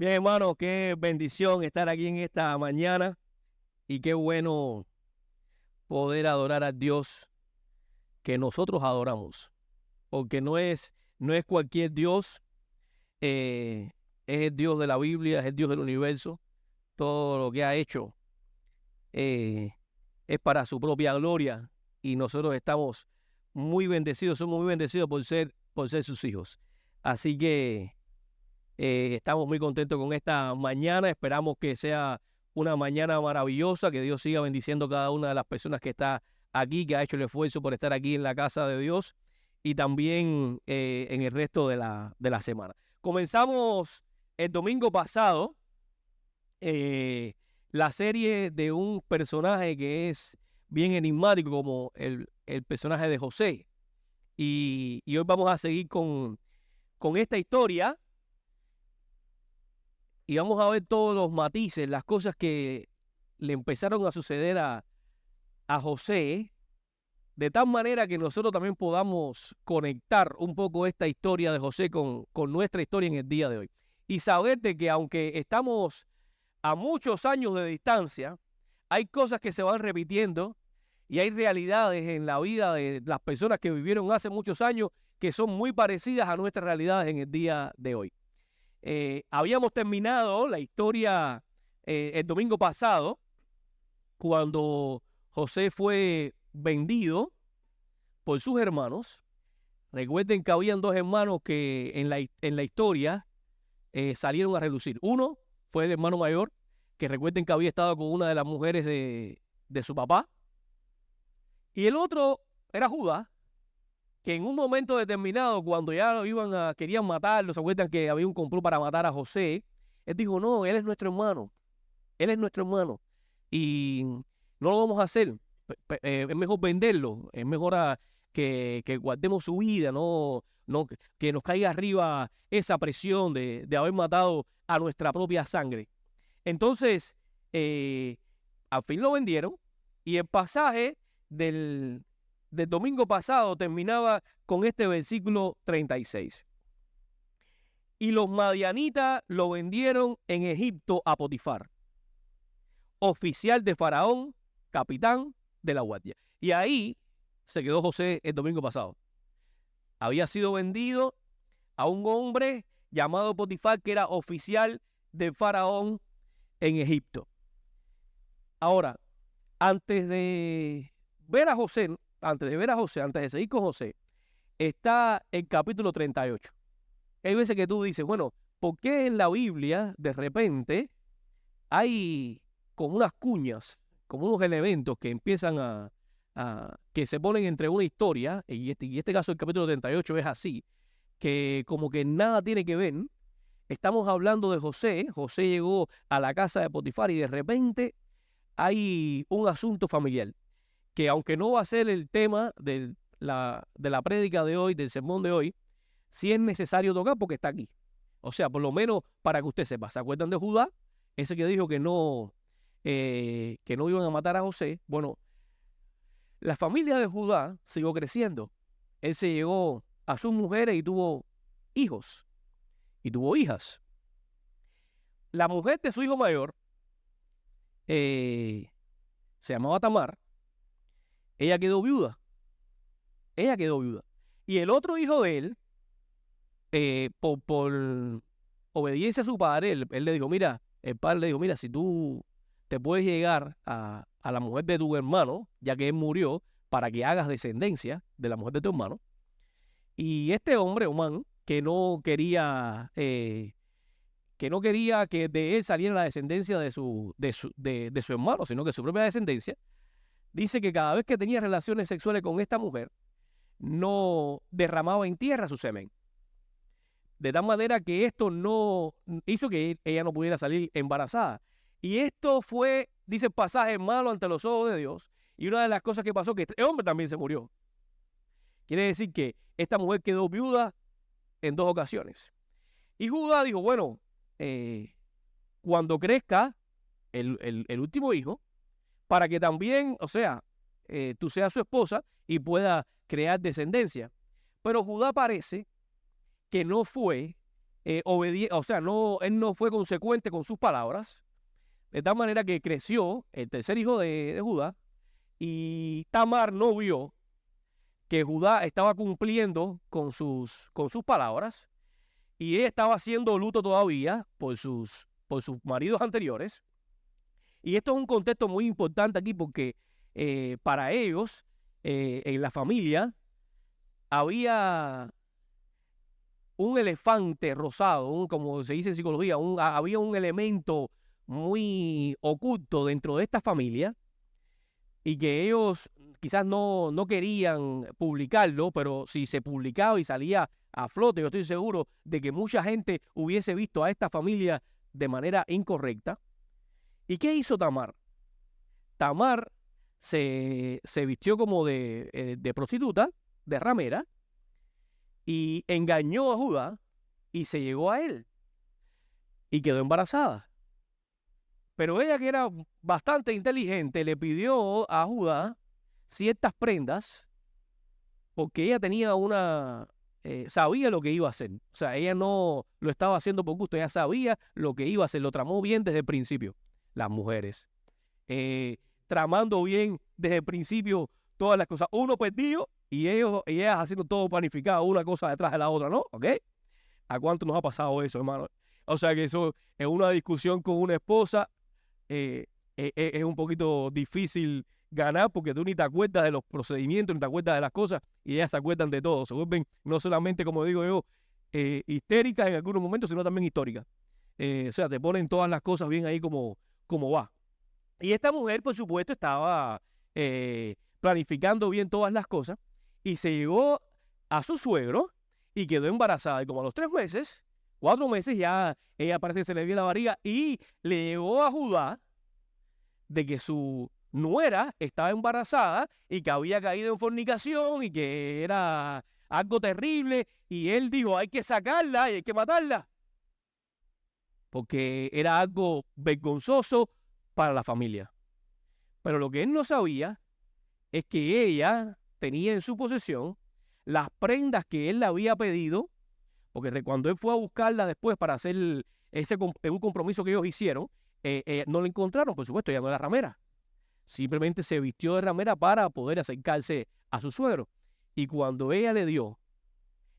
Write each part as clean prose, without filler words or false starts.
Bien, hermano, qué bendición estar aquí en esta mañana y qué bueno poder adorar a Dios que nosotros adoramos, porque no es cualquier Dios, eh, es el Dios de la Biblia, es el Dios del universo. Todo lo que ha hecho eh, es para su propia gloria y nosotros estamos muy bendecidos, somos muy bendecidos por ser sus hijos. Así que estamos muy contentos con esta mañana. Esperamos que sea una mañana maravillosa, que Dios siga bendiciendo a cada una de las personas que está aquí, que ha hecho el esfuerzo por estar aquí en la casa de Dios y también en el resto de la semana. Comenzamos el domingo pasado la serie de un personaje que es bien enigmático como el personaje de José. Y hoy vamos a seguir con esta historia y vamos a ver todos los matices, las cosas que le empezaron a suceder a José, de tal manera que nosotros también podamos conectar un poco esta historia de José con nuestra historia en el día de hoy. Y saber de que aunque estamos a muchos años de distancia, hay cosas que se van repitiendo y hay realidades en la vida de las personas que vivieron hace muchos años que son muy parecidas a nuestras realidades en el día de hoy. Habíamos terminado la historia el domingo pasado, cuando José fue vendido por sus hermanos. Recuerden que habían dos hermanos que en la historia salieron a relucir. Uno fue el hermano mayor, que recuerden que había estado con una de las mujeres de su papá. Y el otro era Judá, que en un momento determinado, cuando ya querían matarlo, se acuerdan que había un complot para matar a José, él dijo, no, él es nuestro hermano, y no lo vamos a hacer, es mejor venderlo, es mejor que guardemos su vida, no que nos caiga arriba esa presión de haber matado a nuestra propia sangre. Entonces, al fin lo vendieron, y el pasaje del domingo pasado terminaba con este versículo 36. Y los madianitas lo vendieron en Egipto a Potifar, oficial de Faraón, capitán de la guardia. Y ahí se quedó José el domingo pasado. Había sido vendido a un hombre llamado Potifar, que era oficial de Faraón en Egipto. Ahora, antes de seguir con José, está el capítulo 38. Hay veces que tú dices, bueno, ¿por qué en la Biblia de repente hay como unas cuñas, como unos elementos que empiezan que se ponen entre una historia, y este caso el capítulo 38 es así, que como que nada tiene que ver? Estamos hablando de José. José llegó a la casa de Potifar y de repente hay un asunto familiar que, aunque no va a ser el tema de la prédica de hoy, del sermón de hoy, sí es necesario tocar porque está aquí. O sea, por lo menos para que usted sepa. ¿Se acuerdan de Judá? Ese que dijo que no iban a matar a José. Bueno, la familia de Judá siguió creciendo. Él se llegó a sus mujeres y tuvo hijos y tuvo hijas. La mujer de su hijo mayor se llamaba Tamar. Ella quedó viuda. Y el otro hijo de él, por obediencia a su padre, él le dijo, mira, el padre le dijo, mira, si tú te puedes llegar a la mujer de tu hermano, ya que él murió, para que hagas descendencia de la mujer de tu hermano. Y este hombre, Omán, que no quería que de él saliera la descendencia de su hermano, sino que su propia descendencia, dice que cada vez que tenía relaciones sexuales con esta mujer, no derramaba en tierra su semen. De tal manera que esto no hizo que ella no pudiera salir embarazada. Y esto fue, dice el pasaje, malo ante los ojos de Dios. Y una de las cosas que pasó, que el hombre también se murió. Quiere decir que esta mujer quedó viuda en 2 ocasiones. Y Judá dijo, bueno, cuando crezca el último hijo, para que también, o sea, tú seas su esposa y pueda crear descendencia. Pero Judá parece que no fue o sea, él no fue consecuente con sus palabras, de tal manera que creció el tercer hijo de Judá, y Tamar no vio que Judá estaba cumpliendo con sus palabras, y ella estaba haciendo luto todavía por sus maridos anteriores. Y esto es un contexto muy importante aquí porque para ellos, en la familia, había un elefante rosado, como se dice en psicología, había un elemento muy oculto dentro de esta familia, y que ellos quizás no querían publicarlo, pero si se publicaba y salía a flote, yo estoy seguro de que mucha gente hubiese visto a esta familia de manera incorrecta. ¿Y qué hizo Tamar? Tamar se vistió como de prostituta, de ramera, y engañó a Judá y se llegó a él y quedó embarazada. Pero ella, que era bastante inteligente, le pidió a Judá ciertas prendas porque ella tenía sabía lo que iba a hacer. O sea, ella no lo estaba haciendo por gusto, ella sabía lo que iba a hacer, lo tramó bien desde el principio. Las mujeres, tramando bien desde el principio todas las cosas. Uno perdido y ellas haciendo todo planificado, una cosa detrás de la otra, ¿no? ¿Ok? ¿A cuánto nos ha pasado eso, hermano? O sea que eso, en una discusión con una esposa, es un poquito difícil ganar porque tú ni te acuerdas de los procedimientos, ni te acuerdas de las cosas, y ellas se acuerdan de todo. Se vuelven no solamente, como digo yo, histéricas en algunos momentos, sino también históricas. O sea, te ponen todas las cosas bien ahí como va. Y esta mujer, por supuesto, estaba planificando bien todas las cosas y se llegó a su suegro y quedó embarazada. Y como a los 3 meses, 4 meses, ya ella parece que se le vio la barriga y le llegó a Judá de que su nuera estaba embarazada y que había caído en fornicación y que era algo terrible. Y él dijo, hay que sacarla y hay que matarla, porque era algo vergonzoso para la familia. Pero lo que él no sabía es que ella tenía en su posesión las prendas que él le había pedido, porque cuando él fue a buscarla después para hacer un compromiso que ellos hicieron, no la encontraron. Por supuesto, ella no era ramera. Simplemente se vistió de ramera para poder acercarse a su suegro. Y cuando ella le dio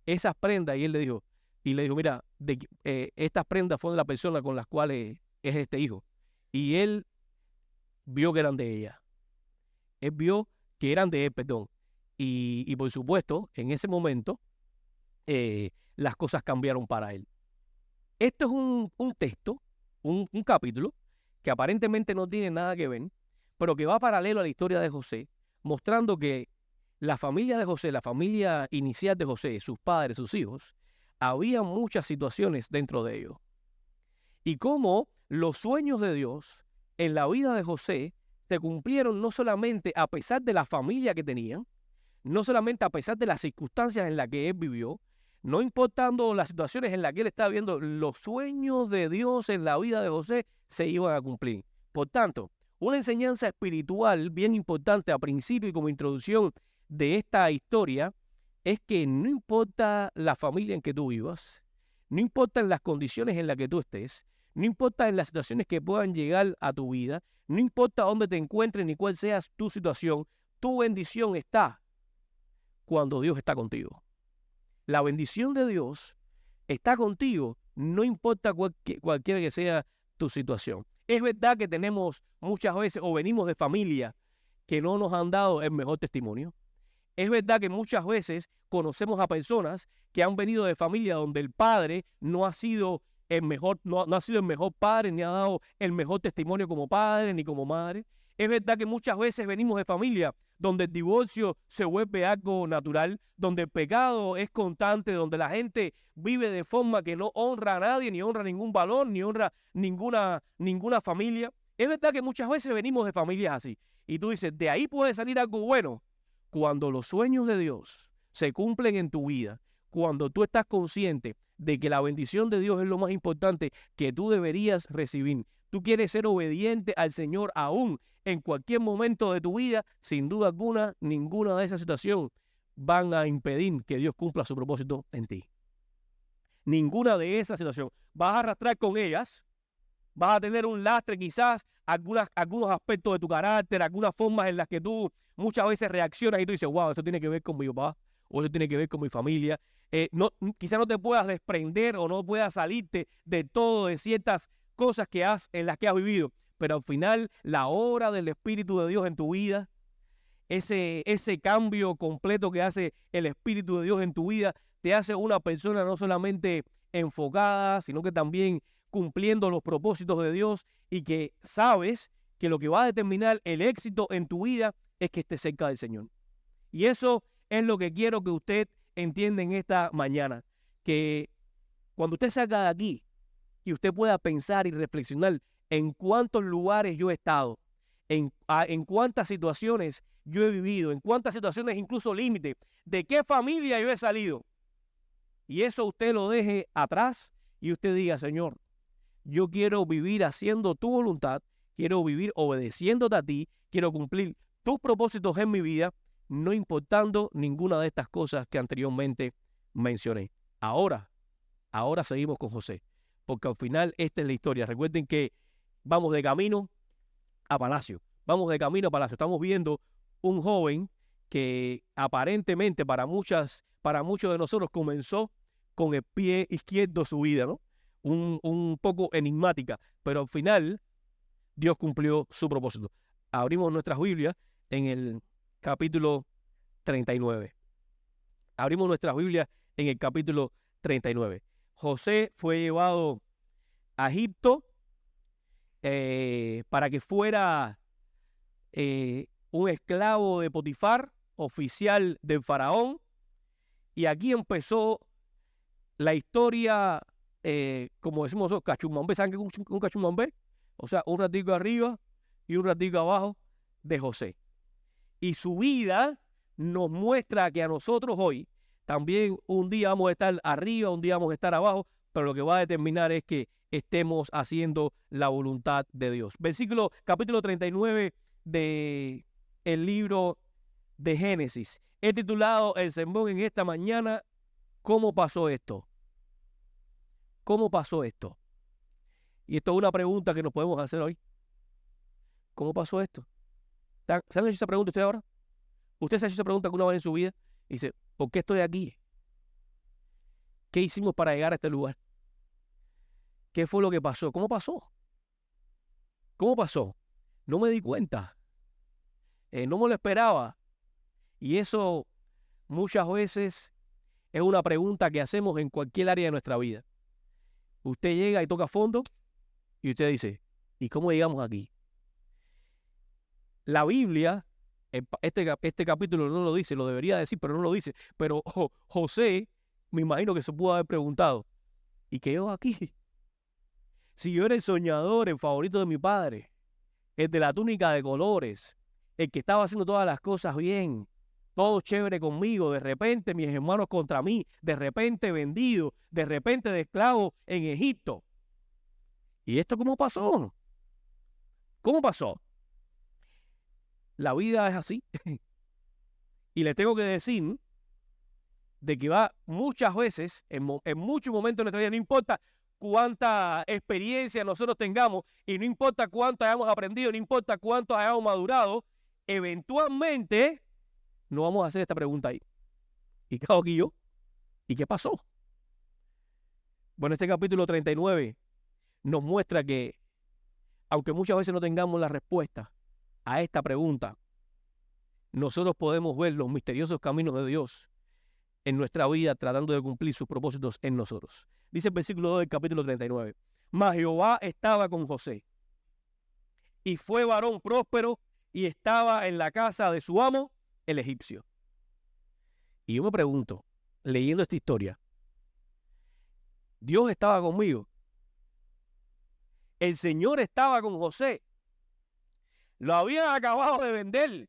esas prendas, y él le dijo, mira, estas prendas fueron de la persona con las cuales es este hijo. Y él vio que eran de ella. Él vio que eran de él, perdón. Y por supuesto, en ese momento, las cosas cambiaron para él. Esto es un texto, un capítulo, que aparentemente no tiene nada que ver, pero que va paralelo a la historia de José, mostrando que la familia de José, la familia inicial de José, sus padres, sus hijos, había muchas situaciones dentro de ellos. Y cómo los sueños de Dios en la vida de José se cumplieron no solamente a pesar de la familia que tenían, no solamente a pesar de las circunstancias en las que él vivió, no importando las situaciones en las que él estaba viendo, los sueños de Dios en la vida de José se iban a cumplir. Por tanto, una enseñanza espiritual bien importante a principio y como introducción de esta historia es que no importa la familia en que tú vivas, no importa en las condiciones en las que tú estés, no importa en las situaciones que puedan llegar a tu vida, no importa dónde te encuentres ni cuál sea tu situación, tu bendición está cuando Dios está contigo. La bendición de Dios está contigo, no importa cualquiera que sea tu situación. Es verdad que tenemos muchas veces o venimos de familias que no nos han dado el mejor testimonio. Es verdad que muchas veces conocemos a personas que han venido de familia donde el padre no ha sido el mejor, no ha sido el mejor padre, ni ha dado el mejor testimonio como padre ni como madre. Es verdad que muchas veces venimos de familia donde el divorcio se vuelve algo natural, donde el pecado es constante, donde la gente vive de forma que no honra a nadie, ni honra ningún valor, ni honra ninguna familia. Es verdad que muchas veces venimos de familias así. Y tú dices, de ahí puede salir algo bueno. Cuando los sueños de Dios se cumplen en tu vida, cuando tú estás consciente de que la bendición de Dios es lo más importante que tú deberías recibir, tú quieres ser obediente al Señor aún en cualquier momento de tu vida, sin duda alguna, ninguna de esas situaciones van a impedir que Dios cumpla su propósito en ti. ninguna de esas situaciones. Vas a arrastrar con ellas, vas a tener un lastre quizás, algunos aspectos de tu carácter, algunas formas en las que tú muchas veces reaccionas y tú dices, wow, esto tiene que ver con mi papá, o esto tiene que ver con mi familia. Quizás no te puedas desprender o no puedas salirte de todo, de ciertas cosas en las que has vivido, pero al final la obra del Espíritu de Dios en tu vida, ese cambio completo que hace el Espíritu de Dios en tu vida, te hace una persona no solamente enfocada, sino que también cumpliendo los propósitos de Dios, y que sabes que lo que va a determinar el éxito en tu vida es que estés cerca del Señor. Y eso es lo que quiero que usted entienda en esta mañana, que cuando usted salga de aquí y usted pueda pensar y reflexionar en cuántos lugares yo he estado, en cuántas situaciones yo he vivido, en cuántas situaciones incluso límite, de qué familia yo he salido, y eso usted lo deje atrás y usted diga, Señor, yo quiero vivir haciendo tu voluntad, quiero vivir obedeciéndote a ti, quiero cumplir tus propósitos en mi vida, no importando ninguna de estas cosas que anteriormente mencioné. Ahora seguimos con José, porque al final esta es la historia. Recuerden que vamos de camino a palacio. Estamos viendo un joven que aparentemente para muchos de nosotros comenzó con el pie izquierdo su vida, ¿no? Un poco enigmática, pero al final Dios cumplió su propósito. Abrimos nuestras Biblias en el capítulo 39. Abrimos nuestras Biblias en el capítulo 39. José fue llevado a Egipto para que fuera un esclavo de Potifar, oficial del faraón, y aquí empezó la historia, como decimos nosotros, cachumbambé. ¿Saben qué es un cachumbambé? O sea, un ratico arriba y un ratico abajo de José. Y su vida nos muestra que a nosotros hoy también un día vamos a estar arriba, un día vamos a estar abajo, pero lo que va a determinar es que estemos haciendo la voluntad de Dios. Capítulo 39 del libro de Génesis. He titulado el sermón en esta mañana, ¿cómo pasó esto? ¿Cómo pasó esto? Y esto es una pregunta que nos podemos hacer hoy. ¿Cómo pasó esto? ¿Se han hecho esa pregunta usted ahora? ¿Usted se ha hecho esa pregunta alguna vez en su vida? Y dice, ¿por qué estoy aquí? ¿Qué hicimos para llegar a este lugar? ¿Qué fue lo que pasó? ¿Cómo pasó? ¿Cómo pasó? No me di cuenta. No me lo esperaba. Y eso muchas veces es una pregunta que hacemos en cualquier área de nuestra vida. Usted llega y toca fondo y usted dice, ¿y cómo llegamos aquí? La Biblia, este capítulo no lo dice, lo debería decir, pero no lo dice. Pero José, me imagino que se pudo haber preguntado, ¿y qué hago aquí? Si yo era el soñador, el favorito de mi padre, el de la túnica de colores, el que estaba haciendo todas las cosas bien, todo chévere conmigo, de repente mis hermanos contra mí, de repente vendido, de repente de esclavo en Egipto. ¿Y esto cómo pasó? ¿Cómo pasó? La vida es así. Y le tengo que decir de que va muchas veces, en muchos momentos de nuestra vida, no importa cuánta experiencia nosotros tengamos y no importa cuánto hayamos aprendido, no importa cuánto hayamos madurado, eventualmente nos vamos a hacer esta pregunta ahí. ¿Y qué hago aquí yo? ¿Y qué pasó? Bueno, este capítulo 39 nos muestra que, aunque muchas veces no tengamos la respuesta a esta pregunta, nosotros podemos ver los misteriosos caminos de Dios en nuestra vida tratando de cumplir sus propósitos en nosotros. Dice el versículo 2 del capítulo 39. Mas Jehová estaba con José, y fue varón próspero, y estaba en la casa de su amo, el egipcio. Y yo me pregunto, leyendo esta historia, Dios estaba conmigo. El Señor estaba con José. Lo habían acabado de vender.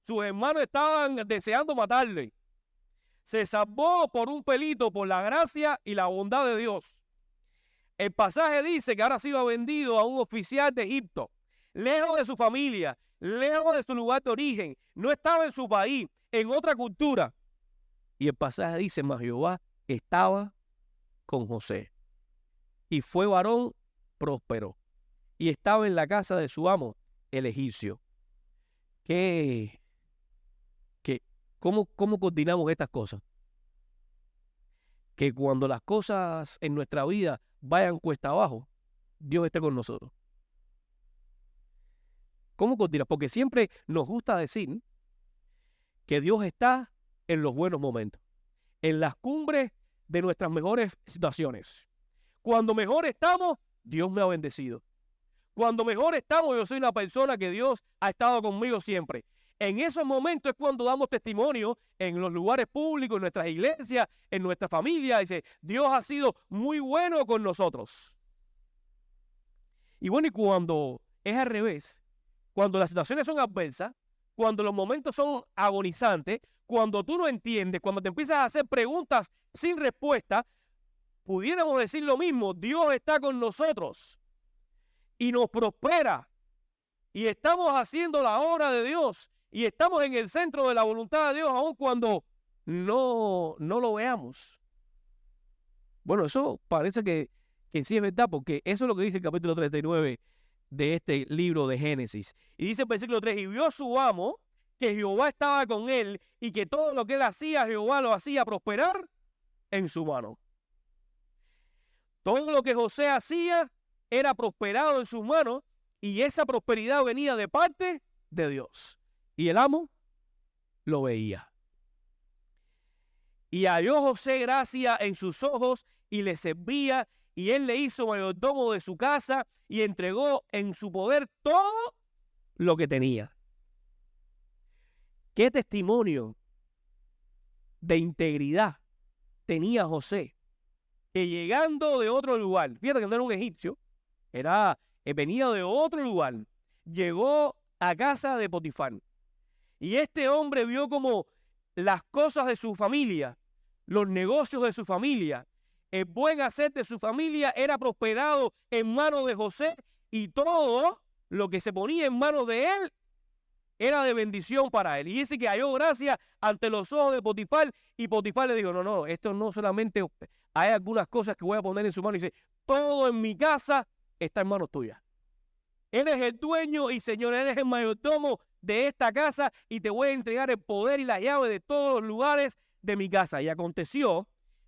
Sus hermanos estaban deseando matarle. Se salvó por un pelito, por la gracia y la bondad de Dios. El pasaje dice que ahora ha sido vendido a un oficial de Egipto, lejos de su familia, lejos de su lugar de origen. No estaba en su país, en otra cultura. Y el pasaje dice, mas Jehová estaba con José. Y fue varón próspero. Y estaba en la casa de su amo, el egipcio. ¿Qué, cómo coordinamos estas cosas? Que cuando las cosas en nuestra vida vayan cuesta abajo, Dios esté con nosotros. ¿Cómo coordinas? Porque siempre nos gusta decir que Dios está en los buenos momentos, en las cumbres de nuestras mejores situaciones. Cuando mejor estamos, Dios me ha bendecido. Cuando mejor estamos, yo soy una persona que Dios ha estado conmigo siempre. En esos momentos es cuando damos testimonio en los lugares públicos, en nuestras iglesias, en nuestra familia. Dice, Dios ha sido muy bueno con nosotros. Y bueno, y cuando es al revés, cuando las situaciones son adversas, cuando los momentos son agonizantes, cuando tú no entiendes, cuando te empiezas a hacer preguntas sin respuesta, pudiéramos decir lo mismo, Dios está con nosotros y nos prospera y estamos haciendo la obra de Dios y estamos en el centro de la voluntad de Dios aun cuando no lo veamos. Bueno, eso parece que sí es verdad, porque eso es lo que dice el capítulo 39 de este libro de Génesis. Y dice el versículo 3, y vio su amo que Jehová estaba con él y que todo lo que él hacía, Jehová lo hacía prosperar en su mano. Todo lo que José hacía era prosperado en sus manos y esa prosperidad venía de parte de Dios. Y el amo lo veía. Y halló José gracia en sus ojos y le servía, y él le hizo mayordomo de su casa y entregó en su poder todo lo que tenía. ¿Qué testimonio de integridad tenía José? Que llegando de otro lugar, fíjate que no era un egipcio, venía de otro lugar, llegó a casa de Potifar. Y este hombre vio como las cosas de su familia, los negocios de su familia, el buen hacer de su familia era prosperado en manos de José y todo lo que se ponía en manos de él era de bendición para él. Y dice que halló gracia ante los ojos de Potifar y Potifar le dijo, no, esto no solamente hay algunas cosas que voy a poner en su mano. Y dice, todo en mi casa está en manos tuyas. Eres el dueño y Señor, eres el mayordomo de esta casa y te voy a entregar el poder y la llave de todos los lugares de mi casa. Y aconteció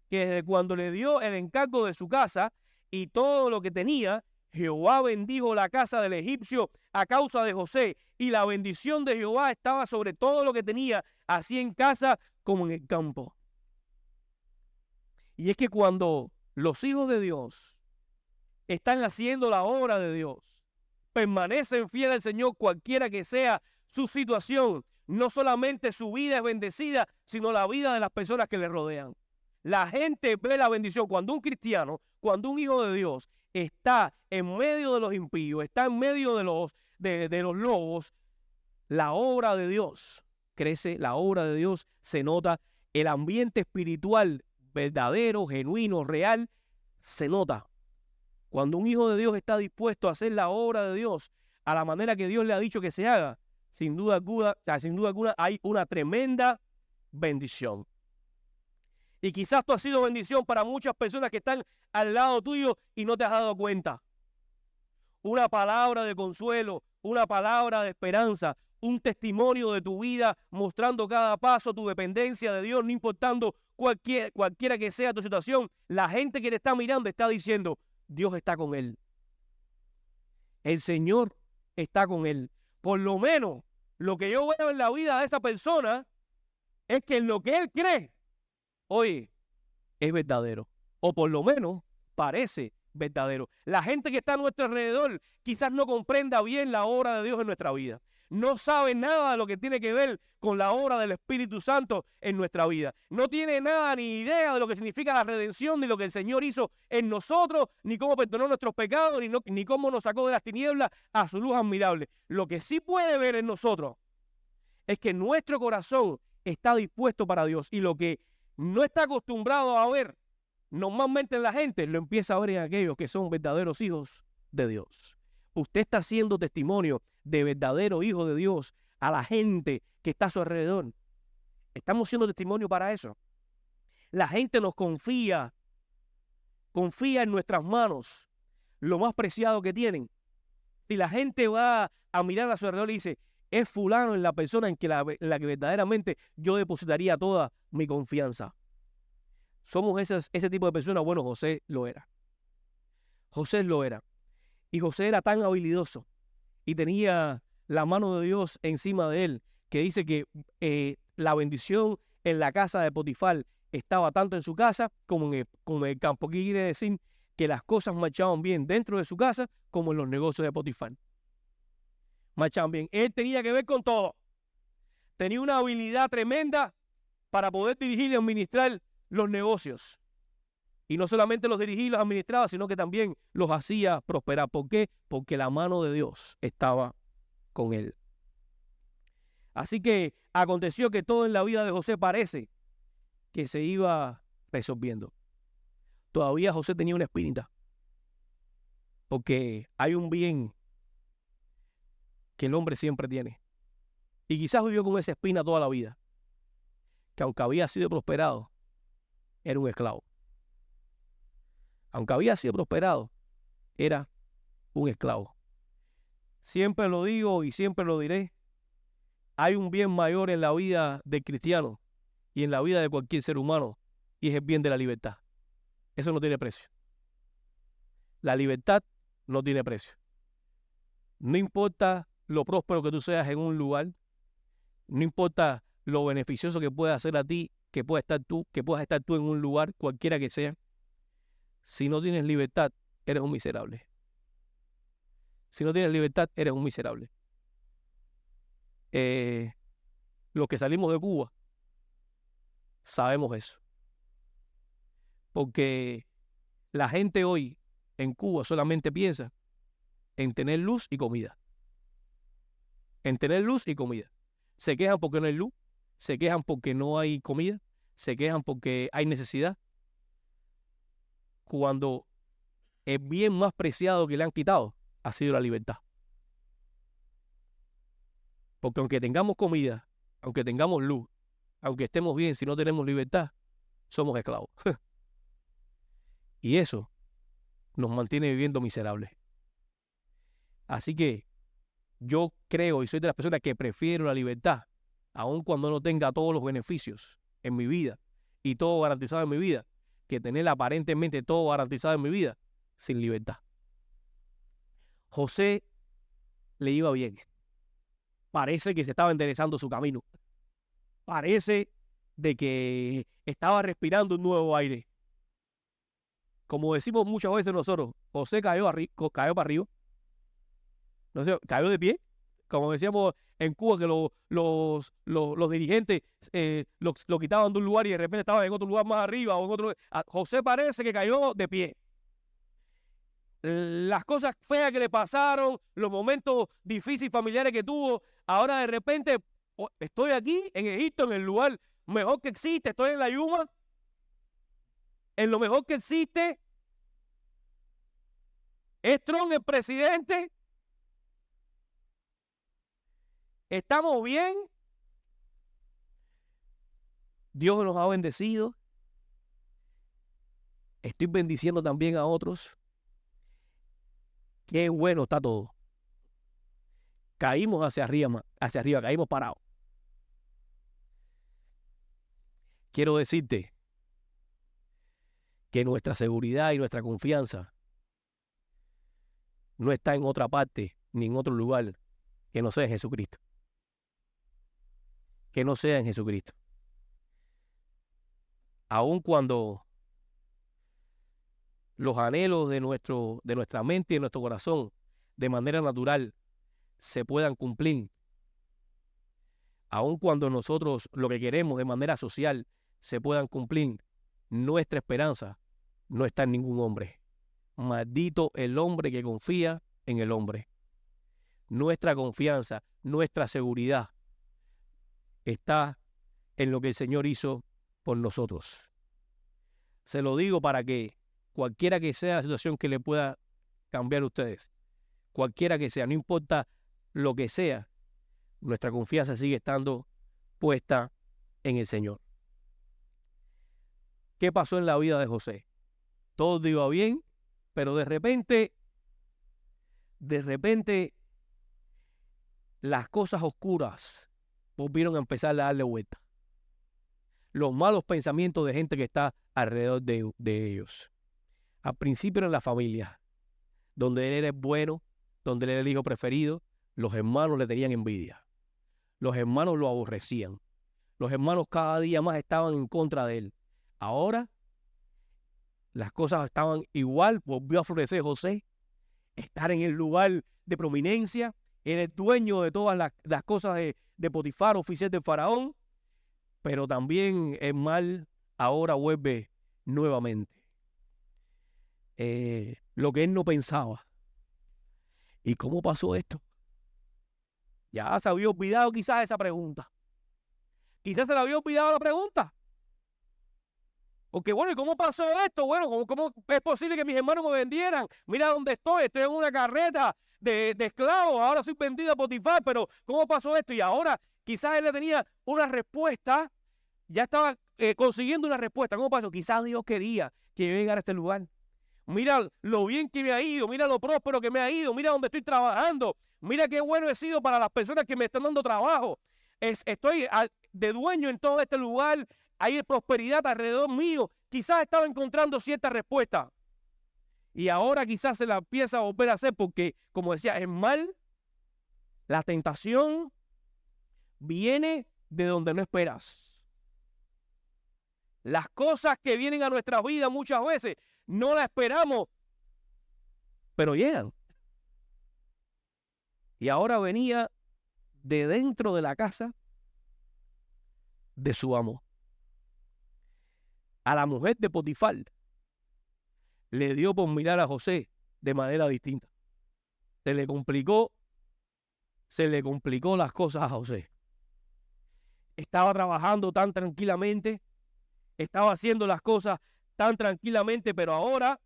que desde cuando le dio el encargo de su casa y todo lo que tenía, Jehová bendijo la casa del egipcio a causa de José, y la bendición de Jehová estaba sobre todo lo que tenía, así en casa como en el campo. Y es que cuando los hijos de Dios están haciendo la obra de Dios, permanecen fieles al Señor cualquiera que sea su situación, no solamente su vida es bendecida, sino la vida de las personas que le rodean. La gente ve la bendición. Cuando un cristiano, cuando un hijo de Dios está en medio de los impíos, está en medio de los lobos, la obra de Dios crece, la obra de Dios se nota, el ambiente espiritual verdadero, genuino, real, se nota. Cuando un hijo de Dios está dispuesto a hacer la obra de Dios a la manera que Dios le ha dicho que se haga, sin duda alguna hay una tremenda bendición. Y quizás tú has sido bendición para muchas personas que están al lado tuyo y no te has dado cuenta. Una palabra de consuelo, una palabra de esperanza, un testimonio de tu vida mostrando cada paso tu dependencia de Dios, no importando cualquiera que sea tu situación. La gente que te está mirando está diciendo, Dios está con él. El Señor está con él. Por lo menos lo que yo veo en la vida de esa persona es que en lo que él cree, oye, es verdadero. O por lo menos parece verdadero. La gente que está a nuestro alrededor quizás no comprenda bien la obra de Dios en nuestra vida. No sabe nada de lo que tiene que ver con la obra del Espíritu Santo en nuestra vida. No tiene nada ni idea de lo que significa la redención, ni lo que el Señor hizo en nosotros, ni cómo perdonó nuestros pecados, ni cómo nos sacó de las tinieblas a su luz admirable. Lo que sí puede ver en nosotros es que nuestro corazón está dispuesto para Dios, y lo que no está acostumbrado a ver normalmente en la gente, lo empieza a ver en aquellos que son verdaderos hijos de Dios. Usted está haciendo testimonio de verdadero hijo de Dios a la gente que está a su alrededor. Estamos siendo testimonio para eso. La gente nos confía confía en nuestras manos lo más preciado que tienen, si la gente va a mirar a su alrededor y dice, es fulano en la persona en la que verdaderamente yo depositaría toda mi confianza. Somos ese tipo de personas. Bueno, José lo era. José lo era. Y José era tan habilidoso y tenía la mano de Dios encima de él, que dice que la bendición en la casa de Potifar estaba tanto en su casa como en el campo. ¿Qué quiere decir? Que las cosas marchaban bien dentro de su casa como en los negocios de Potifar. Marchaban bien. Él tenía que ver con todo. Tenía una habilidad tremenda para poder dirigir y administrar los negocios. Y no solamente los dirigía y los administraba, sino que también los hacía prosperar. ¿Por qué? Porque la mano de Dios estaba con él. Así que aconteció que todo en la vida de José parece que se iba resolviendo. Todavía José tenía una espinita, porque hay un bien que el hombre siempre tiene. Y quizás vivió con esa espina toda la vida, que aunque había sido prosperado, era un esclavo. Aunque había sido prosperado, era un esclavo. Siempre lo digo y siempre lo diré. Hay un bien mayor en la vida del cristiano y en la vida de cualquier ser humano, y es el bien de la libertad. Eso no tiene precio. La libertad no tiene precio. No importa lo próspero que tú seas en un lugar, no importa lo beneficioso que pueda hacer a ti, que puedas estar tú en un lugar, cualquiera que sea. Si no tienes libertad, eres un miserable. Si no tienes libertad, eres un miserable. Los que salimos de Cuba sabemos eso. Porque la gente hoy en Cuba solamente piensa en tener luz y comida. En tener luz y comida. Se quejan porque no hay luz, se quejan porque no hay comida, se quejan porque hay necesidad. Cuando el bien más preciado que le han quitado ha sido la libertad. Porque aunque tengamos comida, aunque tengamos luz, aunque estemos bien, si no tenemos libertad, somos esclavos. Y eso nos mantiene viviendo miserables. Así que yo creo y soy de las personas que prefiero la libertad, aun cuando no tenga todos los beneficios en mi vida y todo garantizado en mi vida, que tener aparentemente todo garantizado en mi vida sin libertad. José le iba bien. Parece que se estaba enderezando su camino. Parece de que estaba respirando un nuevo aire. Como decimos muchas veces nosotros, José cayó para arriba. No sé, cayó de pie. Como decíamos en Cuba, que los dirigentes lo quitaban de un lugar y de repente estaban en otro lugar más arriba o en otro. José parece que cayó de pie. Las cosas feas que le pasaron, los momentos difíciles familiares que tuvo, ahora de repente estoy aquí en Egipto, en el lugar mejor que existe, estoy en la Yuma, en lo mejor que existe. Es Trump el presidente. ¿Estamos bien? Dios nos ha bendecido. Estoy bendiciendo también a otros. Qué bueno está todo. Caímos hacia arriba, caímos parados. Quiero decirte que nuestra seguridad y nuestra confianza no está en otra parte ni en otro lugar que no sea en Jesucristo. Que no sea en Jesucristo. Aun cuando los anhelos de nuestra mente y de nuestro corazón de manera natural se puedan cumplir, aun cuando nosotros lo que queremos de manera social se puedan cumplir, nuestra esperanza no está en ningún hombre. Maldito el hombre que confía en el hombre. Nuestra confianza, nuestra seguridad está en lo que el Señor hizo por nosotros. Se lo digo para que cualquiera que sea la situación que le pueda cambiar a ustedes, cualquiera que sea, no importa lo que sea, nuestra confianza sigue estando puesta en el Señor. ¿Qué pasó en la vida de José? todo iba bien, pero de repente, las cosas oscuras volvieron a empezar a darle vuelta. Los malos pensamientos de gente que está alrededor de ellos. Al principio en la familia, donde él era el bueno, donde él era el hijo preferido, los hermanos le tenían envidia. Los hermanos lo aborrecían. Los hermanos cada día más estaban en contra de él. Ahora, las cosas estaban igual, volvió a florecer José, estar en el lugar de prominencia, era el dueño de todas las cosas de Potifar, oficial del faraón, pero también el mal ahora vuelve nuevamente. Lo que él no pensaba. ¿Y cómo pasó esto? Ya se había olvidado quizás esa pregunta. Quizás se le había olvidado la pregunta. Porque bueno, ¿y cómo pasó esto? Bueno, ¿cómo es posible que mis hermanos me vendieran? Mira dónde estoy en una carreta de esclavos, ahora soy vendido a Potifar, pero ¿cómo pasó esto? Y ahora quizás él le tenía una respuesta, ya estaba consiguiendo una respuesta. ¿Cómo pasó? Quizás Dios quería que yo llegara a este lugar. Mira lo bien que me ha ido, mira lo próspero que me ha ido, mira dónde estoy trabajando, mira qué bueno he sido para las personas que me están dando trabajo. Estoy de dueño en todo este lugar, hay prosperidad alrededor mío. Quizás estaba encontrando cierta respuesta. Y ahora quizás se la empieza a volver a hacer porque, como decía, es mal. La tentación viene de donde no esperas. Las cosas que vienen a nuestra vida muchas veces no las esperamos, pero llegan. Y ahora venía de dentro de la casa de su amo. A la mujer de Potifar le dio por mirar a José de manera distinta. Se le complicó las cosas a José. Estaba trabajando tan tranquilamente, estaba haciendo las cosas tan tranquilamente, pero ahora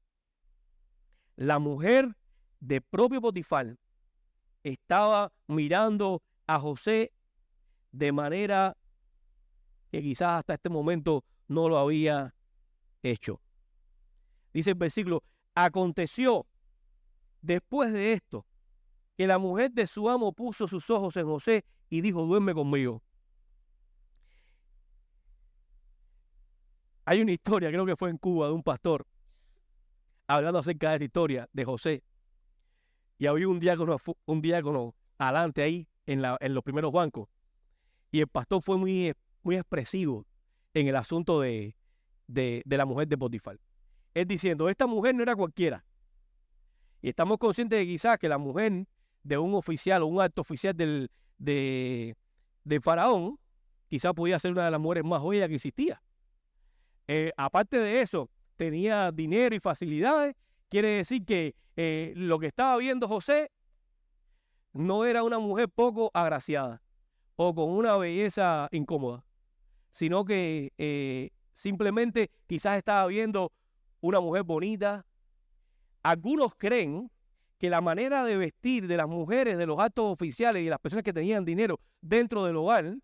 la mujer de propio Potifar estaba mirando a José de manera que quizás hasta este momento no lo había hecho. Dice el versículo: aconteció después de esto que la mujer de su amo puso sus ojos en José y dijo: duerme conmigo. Hay una historia, creo que fue en Cuba, de un pastor hablando acerca de esta historia de José. Y había un diácono adelante ahí en los primeros bancos. Y el pastor fue muy expresivo en el asunto de la mujer de Potifar. Él diciendo: esta mujer no era cualquiera. Y estamos conscientes de quizás que la mujer de un oficial o un alto oficial de faraón quizás podía ser una de las mujeres más bellas que existía. Aparte de eso, tenía dinero y facilidades. Quiere decir que lo que estaba viendo José no era una mujer poco agraciada o con una belleza incómoda, sino que simplemente quizás estaba viendo una mujer bonita. Algunos creen que la manera de vestir de las mujeres, de los altos oficiales y de las personas que tenían dinero dentro del hogar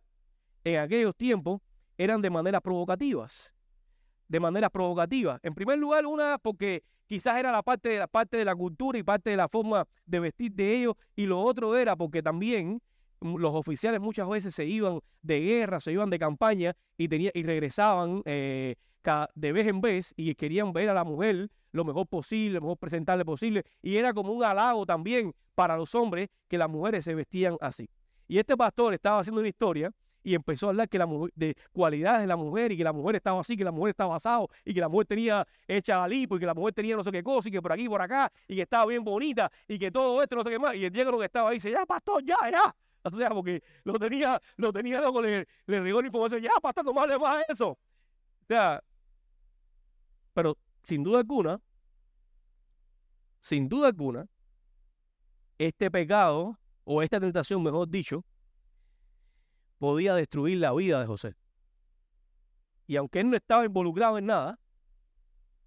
en aquellos tiempos eran de maneras provocativas. En primer lugar, una porque quizás era parte de la cultura y parte de la forma de vestir de ellos, y lo otro era porque también los oficiales muchas veces se iban de guerra, se iban de campaña y regresaban de vez en vez y querían ver a la mujer lo mejor posible, lo mejor presentable posible, y era como un halago también para los hombres que las mujeres se vestían así. Y este pastor estaba haciendo una historia y empezó a hablar de cualidades de la mujer, y que la mujer estaba así, que la mujer estaba asado, y que la mujer tenía hecha lipo, y que la mujer tenía no sé qué cosa, y que por aquí y por acá, y que estaba bien bonita, y que todo esto, no sé qué más. Y el diácono que estaba ahí dice: ya, pastor, ya. O sea, porque lo tenía loco, le regó la información: ya, pastor, no me hable más de eso. O sea, pero sin duda alguna, este pecado, o esta tentación, mejor dicho, podía destruir la vida de José. Y aunque él no estaba involucrado en nada,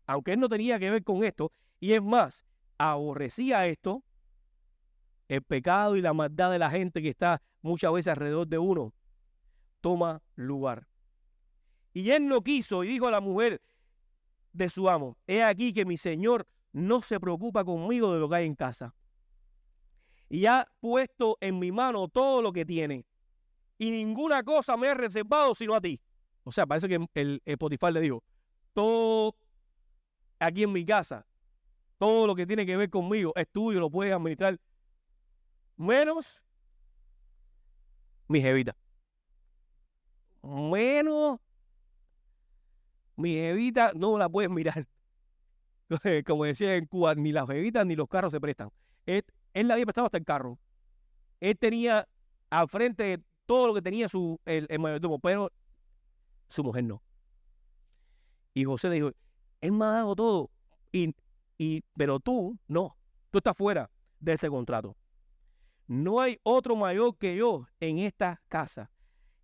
aunque él no tenía que ver con esto, y es más, aborrecía esto, el pecado y la maldad de la gente que está muchas veces alrededor de uno toma lugar. Y él no quiso y dijo a la mujer: de su amo. He aquí que mi señor no se preocupa conmigo de lo que hay en casa. Y ha puesto en mi mano todo lo que tiene. Y ninguna cosa me ha reservado sino a ti. O sea, parece que el Potifar le dijo, todo aquí en mi casa, todo lo que tiene que ver conmigo es tuyo, lo puedes administrar, menos mi jevita. Menos mi jevita no la puedes mirar. Como decía en Cuba, ni las jevitas ni los carros se prestan. Él le había prestado hasta el carro. Él tenía al frente todo lo que tenía el mayordomo, pero su mujer no. Y José le dijo, él me ha dado todo, pero tú no, tú estás fuera de este contrato. No hay otro mayor que yo en esta casa,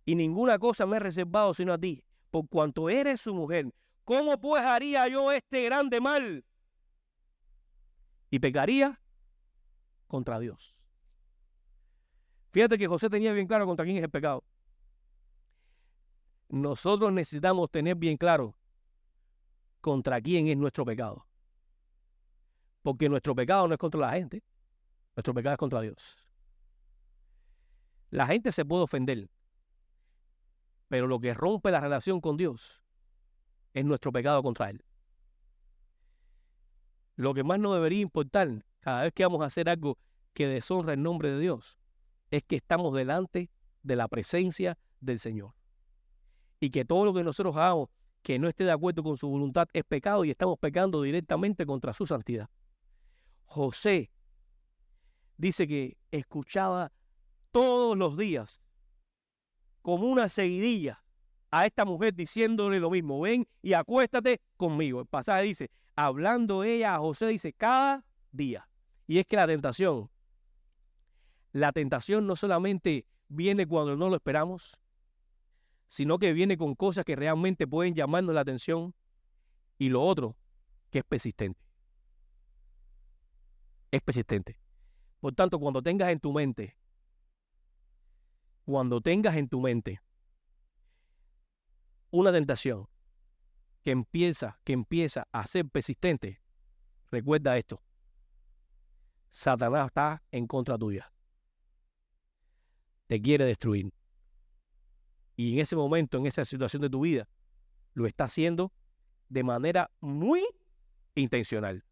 y ninguna cosa me he reservado sino a ti, por cuanto eres su mujer. ¿Cómo pues haría yo este grande mal? Y pecaría contra Dios. Fíjate que José tenía bien claro contra quién es el pecado. Nosotros necesitamos tener bien claro contra quién es nuestro pecado. Porque nuestro pecado no es contra la gente. Nuestro pecado es contra Dios. La gente se puede ofender, pero lo que rompe la relación con Dios es nuestro pecado contra Él. Lo que más nos debería importar cada vez que vamos a hacer algo que deshonra el nombre de Dios es que estamos delante de la presencia del Señor. Y que todo lo que nosotros hagamos que no esté de acuerdo con su voluntad es pecado y estamos pecando directamente contra su santidad. José dice que escuchaba todos los días como una seguidilla a esta mujer diciéndole lo mismo, ven y acuéstate conmigo. El pasaje dice, hablando ella a José, dice, cada día. Y es que la tentación no solamente viene cuando no lo esperamos, sino que viene con cosas que realmente pueden llamarnos la atención, y lo otro, que es persistente. Es persistente. Por tanto, cuando tengas en tu mente una tentación que empieza a ser persistente, recuerda esto: Satanás está en contra tuya. Te quiere destruir. Y en ese momento, en esa situación de tu vida, lo está haciendo de manera muy intencional.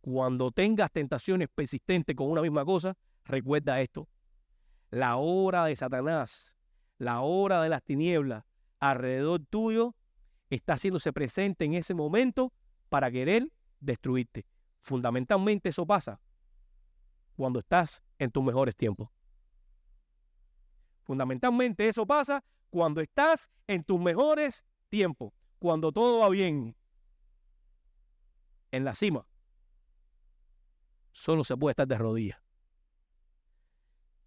Cuando tengas tentaciones persistentes con una misma cosa, recuerda esto: la obra de Satanás, la obra de las tinieblas alrededor tuyo está haciéndose presente en ese momento para querer destruirte. Fundamentalmente eso pasa cuando estás en tus mejores tiempos. Fundamentalmente eso pasa cuando estás en tus mejores tiempos, cuando todo va bien, en la cima. Solo se puede estar de rodillas.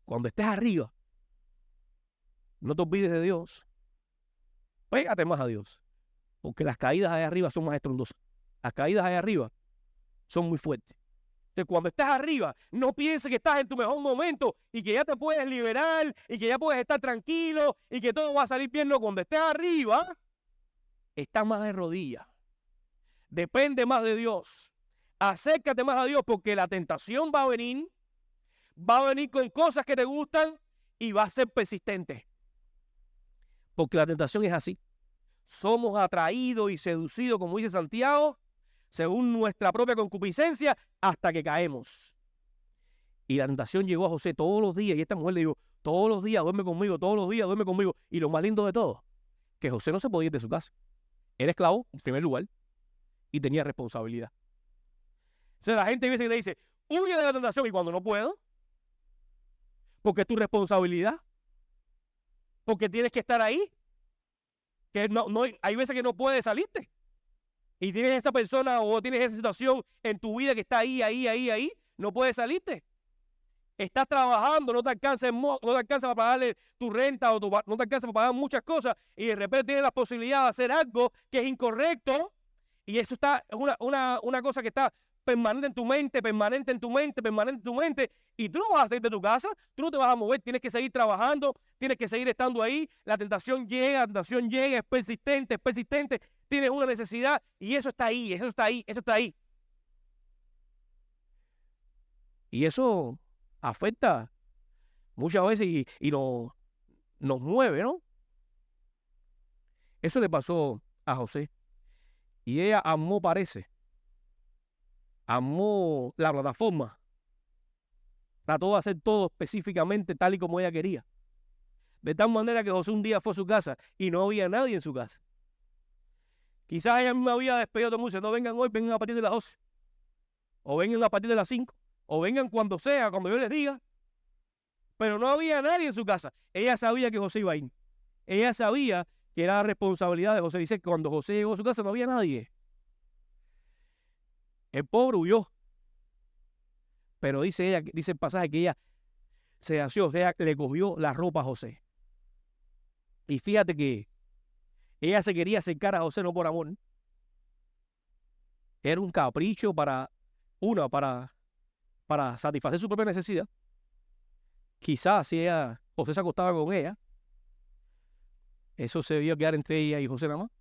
Cuando estés arriba, no te olvides de Dios. Pégate más a Dios, porque las caídas allá arriba son más estrondosas. Las caídas allá arriba son muy fuertes. Entonces, cuando estás arriba, no pienses que estás en tu mejor momento y que ya te puedes liberar y que ya puedes estar tranquilo y que todo va a salir bien. No, cuando estés arriba, estás más de rodillas. Depende más de Dios. Acércate más a Dios, porque la tentación va a venir con cosas que te gustan y va a ser persistente. Porque la tentación es así. Somos atraídos y seducidos, como dice Santiago, según nuestra propia concupiscencia, hasta que caemos. Y la tentación llegó a José todos los días, y esta mujer le dijo, todos los días duerme conmigo, todos los días duerme conmigo. Y lo más lindo de todo, que José no se podía ir de su casa. Era esclavo, en primer lugar, y tenía responsabilidad. Entonces la gente dice que te dice, huye de la tentación, y cuando no puedo, porque es tu responsabilidad, porque tienes que estar ahí, que no, hay veces que no puedes salirte, y tienes esa persona o tienes esa situación en tu vida que está ahí, no puedes salirte. Estás trabajando, no te alcanza para pagarle tu renta o no te alcanza para pagar muchas cosas, y de repente tienes la posibilidad de hacer algo que es incorrecto, y eso es una cosa que está permanente en tu mente, y tú no vas a salir de tu casa, tú no te vas a mover, tienes que seguir trabajando, tienes que seguir estando ahí. La tentación llega, es persistente, tienes una necesidad y eso está ahí, eso está ahí, eso está ahí. Y eso afecta muchas veces y nos mueve, ¿no? Eso le pasó a José. Y ella amó la plataforma. Trató de hacer todo específicamente tal y como ella quería. De tal manera que José un día fue a su casa y no había nadie en su casa. Quizás ella misma había despedido a todo el mundo. Dice, no vengan hoy, vengan a partir de las 12. O vengan a partir de las 5. O vengan cuando sea, cuando yo les diga. Pero no había nadie en su casa. Ella sabía que José iba a ir. Ella sabía que era la responsabilidad de José. Dice que cuando José llegó a su casa no había nadie. El pobre huyó. Pero dice el pasaje que ella se asió, o sea, le cogió la ropa a José. Y fíjate que ella se quería acercar a José no por amor. Era un capricho para satisfacer su propia necesidad. Quizás si José se acostaba con ella, eso se debía quedar entre ella y José nada más.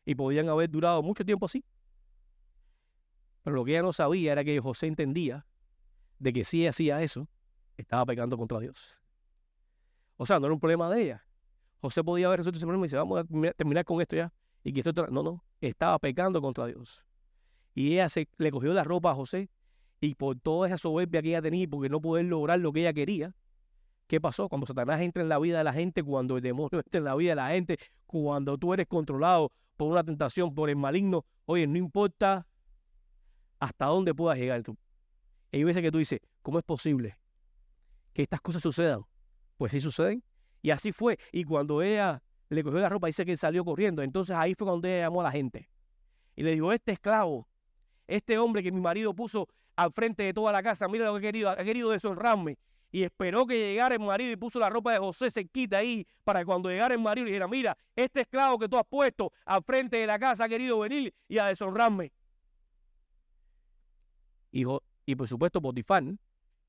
Y podían haber durado mucho tiempo así. Pero lo que ella no sabía era que José entendía de que si ella hacía eso, estaba pecando contra Dios. O sea, no era un problema de ella. José podía haber resuelto ese problema y dice, vamos a terminar con esto ya. Y que esto, no, estaba pecando contra Dios. Y ella le cogió la ropa a José y por toda esa soberbia que ella tenía y porque no poder lograr lo que ella quería, ¿qué pasó? Cuando Satanás entra en la vida de la gente, cuando el demonio entra en la vida de la gente, cuando tú eres controlado por una tentación, por el maligno, oye, no importa hasta dónde puedas llegar tú. Y hay veces que tú dices, ¿cómo es posible que estas cosas sucedan? Pues sí suceden. Y así fue. Y cuando ella le cogió la ropa, dice que él salió corriendo. Entonces ahí fue cuando ella llamó a la gente. Y le dijo, este esclavo, este hombre que mi marido puso al frente de toda la casa, mira lo que ha querido deshonrarme. Y esperó que llegara el marido y puso la ropa de José cerquita ahí para que cuando llegara el marido le dijera, mira, este esclavo que tú has puesto al frente de la casa ha querido venir y a deshonrarme. Y por supuesto Potifar,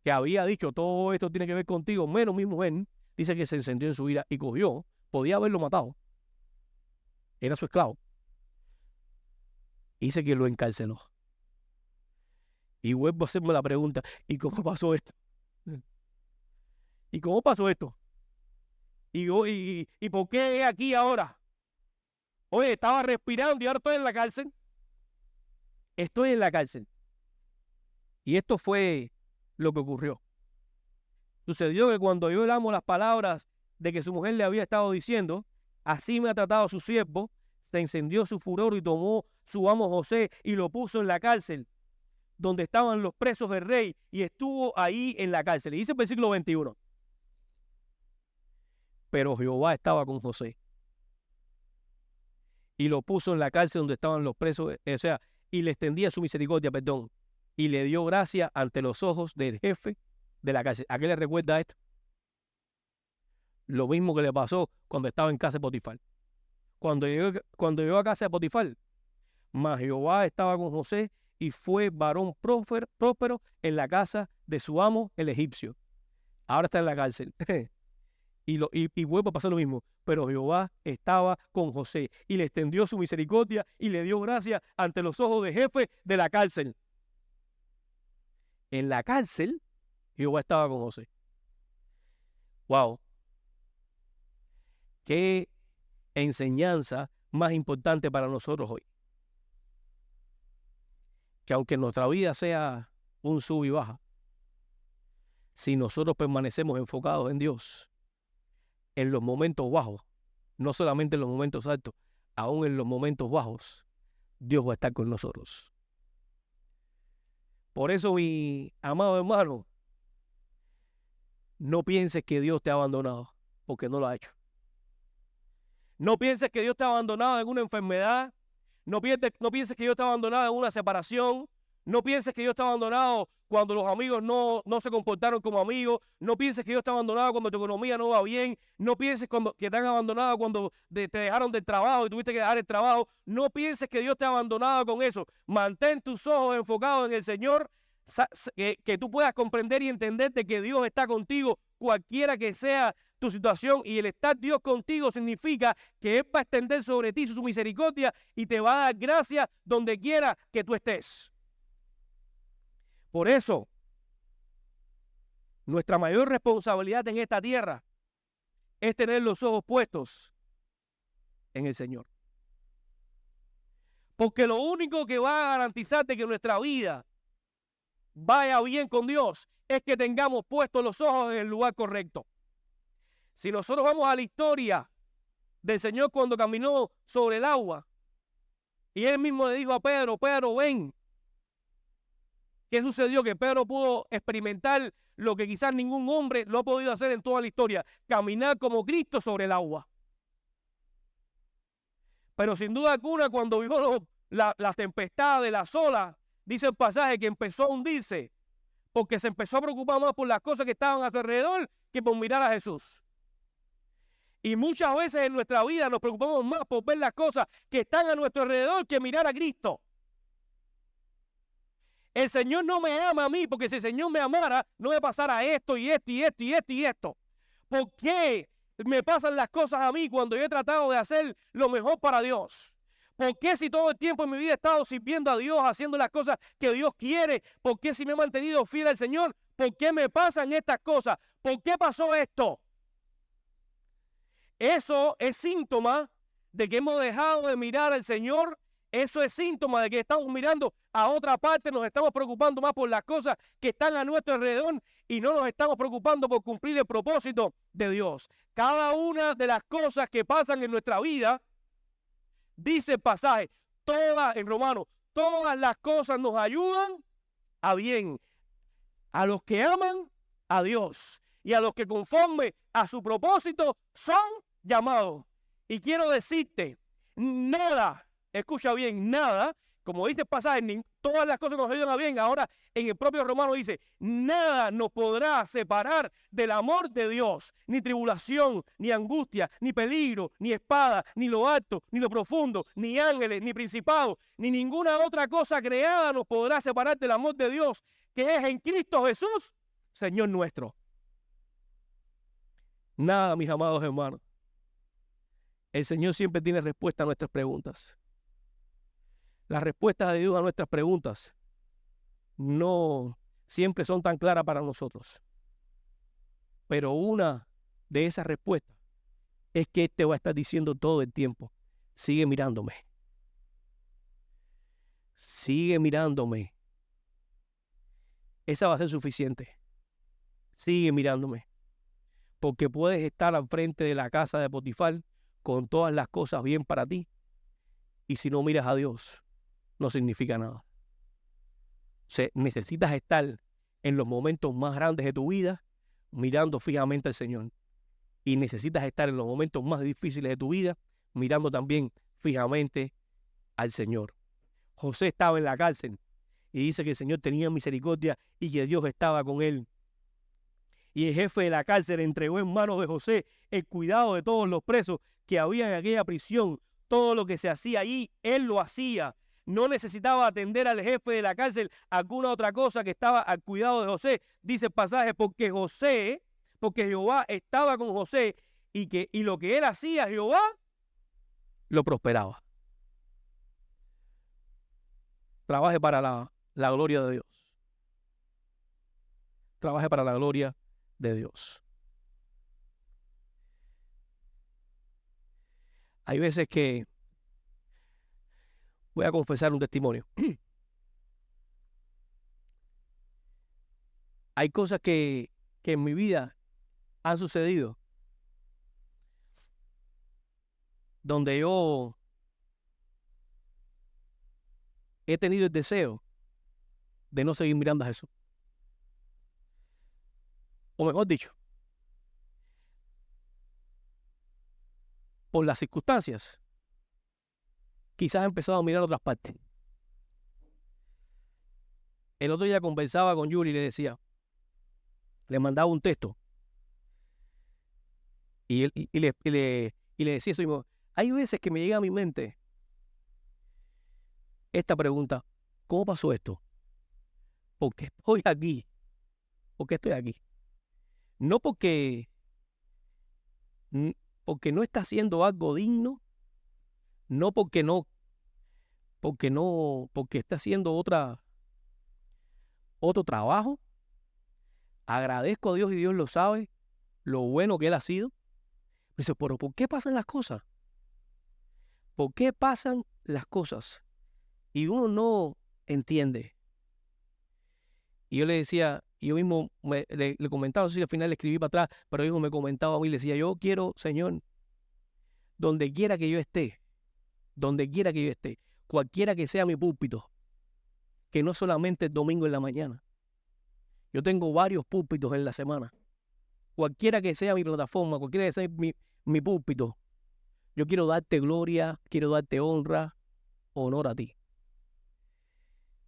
que había dicho todo esto tiene que ver contigo, menos mi mujer, dice que se encendió en su ira y cogió, podía haberlo matado, era su esclavo, dice que lo encarceló. Y vuelvo a hacerme la pregunta, ¿y cómo pasó esto? ¿Y cómo pasó esto? ¿Y por qué aquí ahora? Oye, estaba respirando y ahora estoy en la cárcel. Estoy en la cárcel. Y esto fue lo que ocurrió. Sucedió que cuando yo le amo las palabras de que su mujer le había estado diciendo, así me ha tratado su siervo, se encendió su furor y tomó su amo José y lo puso en la cárcel, donde estaban los presos del rey, y estuvo ahí en la cárcel. Y dice el versículo 21. Pero Jehová estaba con José y lo puso en la cárcel donde estaban los presos, o sea, y le extendía su misericordia, y le dio gracia ante los ojos del jefe de la cárcel. ¿A qué le recuerda esto? Lo mismo que le pasó cuando estaba en casa de Potifar. Cuando llegó a casa de Potifar, mas Jehová estaba con José y fue varón próspero en la casa de su amo el egipcio. Ahora está en la cárcel. y vuelve a pasar lo mismo. Pero Jehová estaba con José y le extendió su misericordia y le dio gracia ante los ojos del jefe de la cárcel. En la cárcel, Jehová estaba con José. Wow. Qué enseñanza más importante para nosotros hoy. Que aunque nuestra vida sea un sub y baja, si nosotros permanecemos enfocados en Dios, en los momentos bajos, no solamente en los momentos altos, aún en los momentos bajos, Dios va a estar con nosotros. Por eso, mi amado hermano, no pienses que Dios te ha abandonado, porque no lo ha hecho. No pienses que Dios te ha abandonado en una enfermedad. No pienses que Dios te ha abandonado en una separación. No pienses que Dios te ha abandonado cuando los amigos no se comportaron como amigos. No pienses que Dios te ha abandonado cuando tu economía no va bien. No pienses que te han abandonado cuando te dejaron del trabajo y tuviste que dejar el trabajo. No pienses que Dios te ha abandonado con eso. Mantén tus ojos enfocados en el Señor, que tú puedas comprender y entender de que Dios está contigo, cualquiera que sea tu situación, y el estar Dios contigo significa que Él va a extender sobre ti su misericordia y te va a dar gracia donde quiera que tú estés. Por eso, nuestra mayor responsabilidad en esta tierra es tener los ojos puestos en el Señor. Porque lo único que va a garantizar de que nuestra vida vaya bien con Dios es que tengamos puestos los ojos en el lugar correcto. Si nosotros vamos a la historia del Señor cuando caminó sobre el agua y Él mismo le dijo a Pedro, Pedro, ven. ¿Qué sucedió? Que Pedro pudo experimentar lo que quizás ningún hombre lo ha podido hacer en toda la historia, caminar como Cristo sobre el agua. Pero sin duda alguna, cuando vio las tempestades, las olas, dice el pasaje que empezó a hundirse, porque se empezó a preocupar más por las cosas que estaban a su alrededor que por mirar a Jesús. Y muchas veces en nuestra vida nos preocupamos más por ver las cosas que están a nuestro alrededor que mirar a Cristo. El Señor no me ama a mí, porque si el Señor me amara, no me pasara esto y esto y esto y esto y esto. ¿Por qué me pasan las cosas a mí cuando yo he tratado de hacer lo mejor para Dios? ¿Por qué si todo el tiempo en mi vida he estado sirviendo a Dios, haciendo las cosas que Dios quiere? ¿Por qué si me he mantenido fiel al Señor? ¿Por qué me pasan estas cosas? ¿Por qué pasó esto? Eso es síntoma de que hemos dejado de mirar al Señor. Eso es síntoma de que estamos mirando a otra parte, nos estamos preocupando más por las cosas que están a nuestro alrededor y no nos estamos preocupando por cumplir el propósito de Dios. Cada una de las cosas que pasan en nuestra vida, dice el pasaje, en Romanos, todas las cosas nos ayudan a bien, a los que aman a Dios y a los que conforme a su propósito son llamados. Y quiero decirte, nada, escucha bien, nada, como dice el pasaje, todas las cosas nos ayudan a bien. Ahora en el propio Romano dice, nada nos podrá separar del amor de Dios, ni tribulación, ni angustia, ni peligro, ni espada, ni lo alto, ni lo profundo, ni ángeles, ni principados, ni ninguna otra cosa creada nos podrá separar del amor de Dios, que es en Cristo Jesús, Señor nuestro. Nada, mis amados hermanos. El Señor siempre tiene respuesta a nuestras preguntas. Las respuestas de Dios a nuestras preguntas no siempre son tan claras para nosotros. Pero una de esas respuestas es que Él te va a estar diciendo todo el tiempo, sigue mirándome. Sigue mirándome. Esa va a ser suficiente. Sigue mirándome. Porque puedes estar al frente de la casa de Potifar con todas las cosas bien para ti. Y si no miras a Dios, no significa nada. O sea, necesitas estar en los momentos más grandes de tu vida mirando fijamente al Señor. Y necesitas estar en los momentos más difíciles de tu vida mirando también fijamente al Señor. José estaba en la cárcel y dice que el Señor tenía misericordia y que Dios estaba con él. Y el jefe de la cárcel entregó en manos de José el cuidado de todos los presos que había en aquella prisión. Todo lo que se hacía allí, él lo hacía. No necesitaba atender al jefe de la cárcel alguna otra cosa que estaba al cuidado de José. Dice el pasaje, porque Jehová estaba con José y lo que él hacía, Jehová lo prosperaba. Trabaje para la gloria de Dios. Trabaje para la gloria de Dios. Hay veces que voy a confesar un testimonio. Hay cosas que en mi vida han sucedido donde yo he tenido el deseo de no seguir mirando a Jesús. O mejor dicho, por las circunstancias, quizás he empezado a mirar otras partes. El otro día conversaba con Yuri y le mandaba un texto y le decía eso mismo. Hay veces que me llega a mi mente esta pregunta: ¿cómo pasó esto? ¿Por qué estoy aquí? ¿Por qué estoy aquí? No porque n- porque no está haciendo algo digno, no porque está haciendo otro trabajo. Agradezco a Dios y Dios lo sabe, lo bueno que Él ha sido. Dice, pero ¿por qué pasan las cosas? ¿Por qué pasan las cosas? Y uno no entiende. Y yo le decía, yo mismo le comentaba, no sé si al final le escribí para atrás, pero yo mismo me comentaba a mí, le decía, yo quiero, Señor, donde quiera que yo esté, donde quiera que yo esté, cualquiera que sea mi púlpito, que no solamente el domingo en la mañana. Yo tengo varios púlpitos en la semana. Cualquiera que sea mi plataforma, cualquiera que sea mi púlpito, yo quiero darte gloria, quiero darte honra, honor a ti.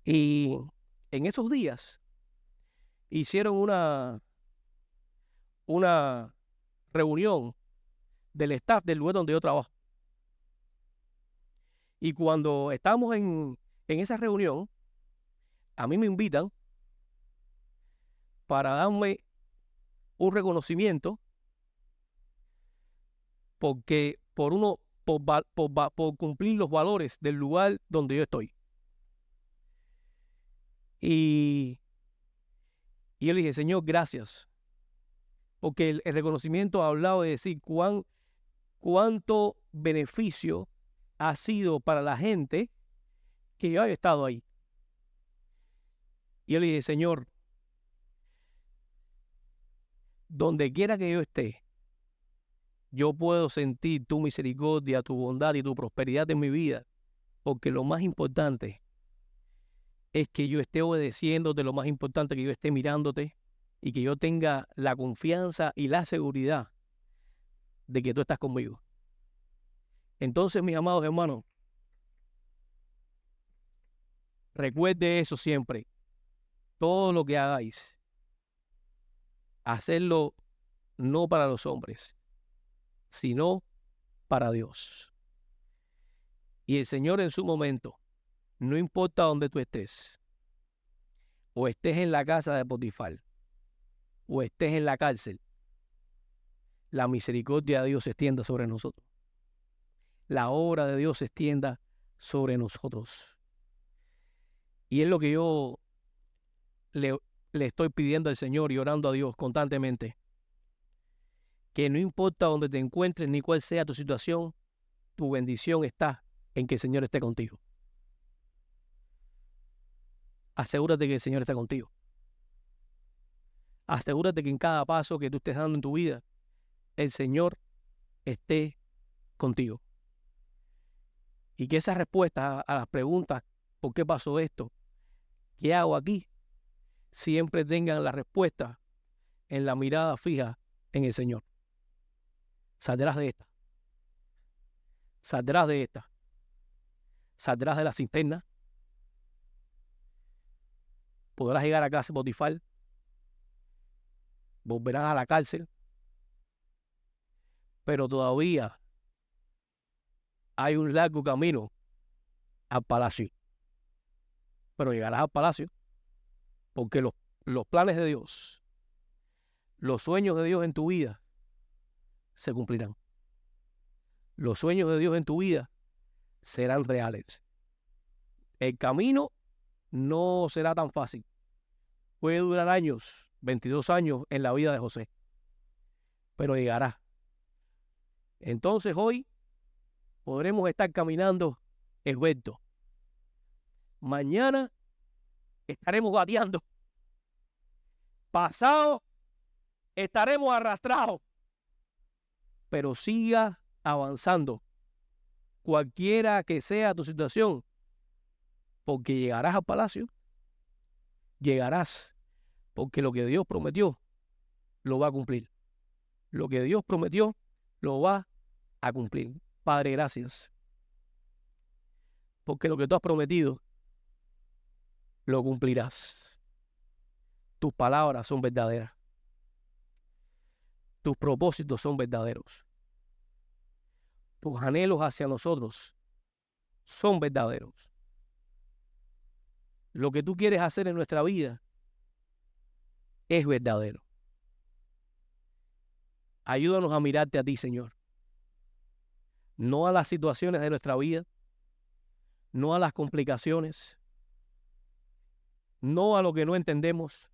Y en esos días hicieron una reunión del staff del lugar donde yo trabajo. Y cuando estamos en esa reunión, a mí me invitan para darme un reconocimiento porque por cumplir los valores del lugar donde yo estoy. Y, y yo le dije, Señor, gracias, porque el reconocimiento ha hablado de decir cuánto beneficio ha sido para la gente que yo haya estado ahí. Y yo le dije, Señor, donde quiera que yo esté, yo puedo sentir tu misericordia, tu bondad y tu prosperidad en mi vida, porque lo más importante es que yo esté obedeciéndote, lo más importante es que yo esté mirándote y que yo tenga la confianza y la seguridad de que tú estás conmigo. Entonces, mis amados hermanos, recuerde eso siempre. Todo lo que hagáis, hacerlo no para los hombres, sino para Dios. Y el Señor en su momento, no importa dónde tú estés, o estés en la casa de Potifar, o estés en la cárcel, la misericordia de Dios se extienda sobre nosotros. La obra de Dios se extienda sobre nosotros. Y es lo que yo le, le estoy pidiendo al Señor y orando a Dios constantemente. Que no importa dónde te encuentres ni cuál sea tu situación, tu bendición está en que el Señor esté contigo. Asegúrate que el Señor está contigo. Asegúrate que en cada paso que tú estés dando en tu vida, el Señor esté contigo. Y que esas respuestas a las preguntas, ¿por qué pasó esto? ¿Qué hago aquí? Siempre tengan la respuesta en la mirada fija en el Señor. Saldrás de esta. Saldrás de esta. Saldrás de la cisterna. Podrás llegar a casa de Potifar. Volverás a la cárcel. Pero todavía hay un largo camino al palacio. Pero llegarás al palacio porque los planes de Dios, los sueños de Dios en tu vida se cumplirán. Los sueños de Dios en tu vida serán reales. El camino no será tan fácil. Puede durar años, 22 años en la vida de José, pero llegará. Entonces hoy podremos estar caminando esbeltos. Mañana estaremos gateando. Pasado estaremos arrastrados. Pero siga avanzando. Cualquiera que sea tu situación, porque llegarás al palacio, llegarás, porque lo que Dios prometió lo va a cumplir. Lo que Dios prometió lo va a cumplir. Padre, gracias, porque lo que tú has prometido lo cumplirás. Tus palabras son verdaderas. Tus propósitos son verdaderos. Tus anhelos hacia nosotros son verdaderos. Lo que tú quieres hacer en nuestra vida es verdadero. Ayúdanos a mirarte a ti, Señor. No a las situaciones de nuestra vida, no a las complicaciones, no a lo que no entendemos,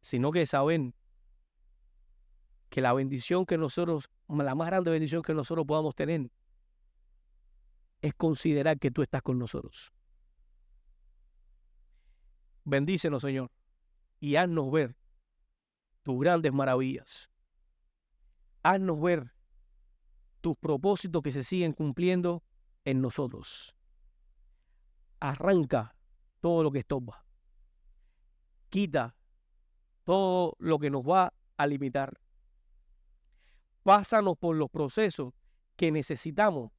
sino que saben que la bendición que nosotros, la más grande bendición que nosotros podamos tener, es considerar que tú estás con nosotros. Bendícenos, Señor, y haznos ver tus grandes maravillas. Haznos ver tus propósitos que se siguen cumpliendo en nosotros. Arranca todo lo que estorba. Quita todo lo que nos va a limitar. Pásanos por los procesos que necesitamos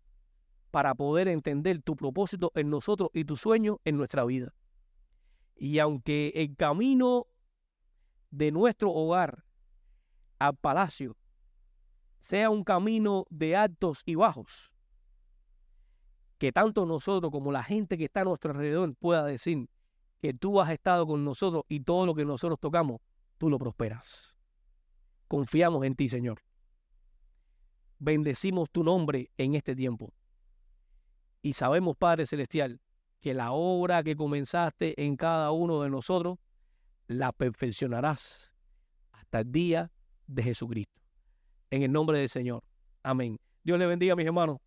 para poder entender tu propósito en nosotros y tu sueño en nuestra vida. Y aunque el camino de nuestro hogar al palacio sea un camino de altos y bajos, que tanto nosotros como la gente que está a nuestro alrededor pueda decir que tú has estado con nosotros y todo lo que nosotros tocamos, tú lo prosperas. Confiamos en ti, Señor. Bendecimos tu nombre en este tiempo. Y sabemos, Padre Celestial, que la obra que comenzaste en cada uno de nosotros, la perfeccionarás hasta el día de Jesucristo. En el nombre del Señor. Amén. Dios le bendiga, mis hermanos.